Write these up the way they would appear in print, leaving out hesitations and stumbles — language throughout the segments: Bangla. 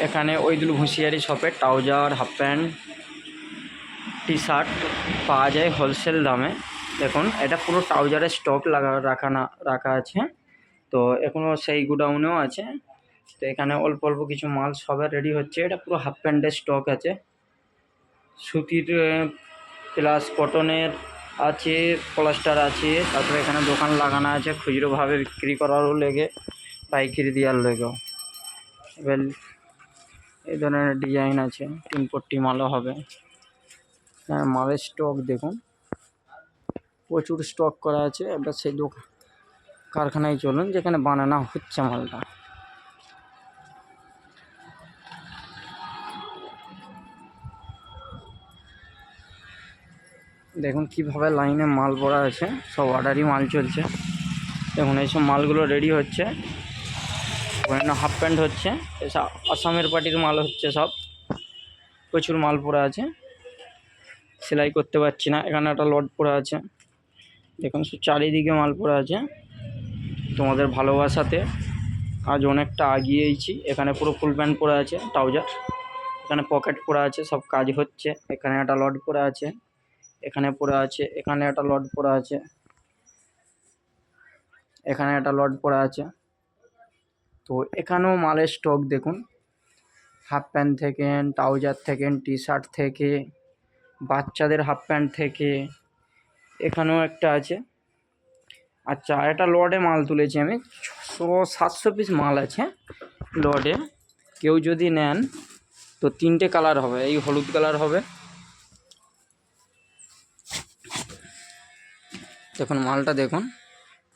এখানে ওইদুল হুঁশিয়ারি শপে trouser, half pant, T shirt পাওয়া যায় হোলসেল দামে। দেখুন এটা পুরো ট্রাউজারের স্টক রাখা আছে। তো এখনও সেই গুডাউনেও আছে। তো এখানে অল্প অল্প কিছু মাল সবে রেডি হচ্ছে। এটা পুরো হাফ প্যান্টের স্টক আছে, সুতির প্লাস কটনের আছে, পলাস্টার আছে। তারপরে এখানে দোকান লাগানো আছে খুচরোভাবে বিক্রি করারও লেগে, পাইকারি দেওয়ার লেগেও। এবার এই ধরনের ডিজাইন আছে, 3 মালও হবে। মালের স্টক দেখুন, প্রচুর স্টক করা আছে। এবার সেই কারখানায় চলুন যেখানে বানানো হচ্ছে মালটা। দেখুন কিভাবে লাইনে মাল পড়া আছে, সব অর্ডারই মাল চলছে। দেখুন এইসব মালগুলো রেডি হচ্ছে। ওখানে হাফ প্যান্ট হচ্ছে, এসব আসামের পার্টির মাল হচ্ছে সব। প্রচুর মাল পড়া আছে, সেলাই করতে পারছি না। এখানে একটা লট পড়া আছে, দেখুন চারিদিকে মাল পড়া আছে। তোমাদের ভালোবাসাতে আজ অনেকটা আগিয়েছি। এখানে পুরো ফুল প্যান্ট পরা আছে ট্রাউজার, এখানে পকেট পরা আছে, সব কাজ হচ্ছে। এখানে একটা লট পরা আছে, এখানে পরা আছে, এখানে একটা লট পরা আছে, এখানে একটা লট পরা আছে। তো এখানেও মালের স্টক দেখুন, হাফ প্যান্ট থেকে, ট্রাউজার থেকে, টি শার্ট থেকে, বাচ্চাদের হাফ প্যান্ট থেকে, এখানেও একটা আছে। আচ্ছা, একটা লডে মাল তুলেছি আমি, 600-700 পিস মাল আছে লডে। কেউ যদি নেন তো 3টে কালার হবে, এই হলুদ কালার হবে। দেখুন মালটা দেখুন,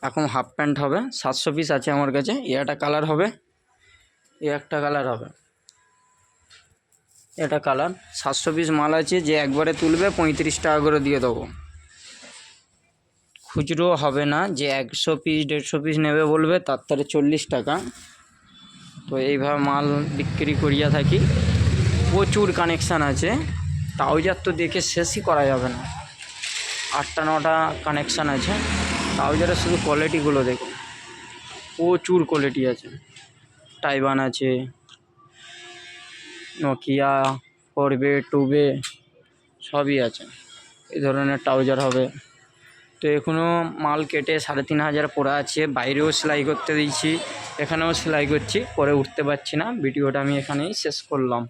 এখন হাফ প্যান্ট হবে, 700 পিস আছে আমার কাছে। একটা কালার হবে, একটা কালার হবে, এটা কালার। 700 পিস মাল আছে, যে একবারে তুলবে 35 টাকা করে দিয়ে দেবো। খুচরো হবে না, যে 100 পিস 150 পিস নেবে বলবে তার তারে 40 টাকা। তো এইভাবে মাল বিক্রি করিয়া থাকি। প্রচুর কানেকশান আছে, ট্রাউজার তো দেখে শেষই করা যাবে না। 8টা-9টা কানেকশান আছে ট্রাউজারের। শুধু কোয়ালিটিগুলো দেখুন, প্রচুর কোয়ালিটি আছে। টাইবান আছে, নোকিয়া, 4বে 2বে সবই আছে। এই ধরনের ট্রাউজার হবে। তো এখনও মাল কেটে 3500 পড়া আছে। বাইরেও সেলাই করতে দিয়েছি, এখানেও সেলাই করছি, করে উঠতে পারছি না। ভিডিওটা আমি এখানেই শেষ করলাম।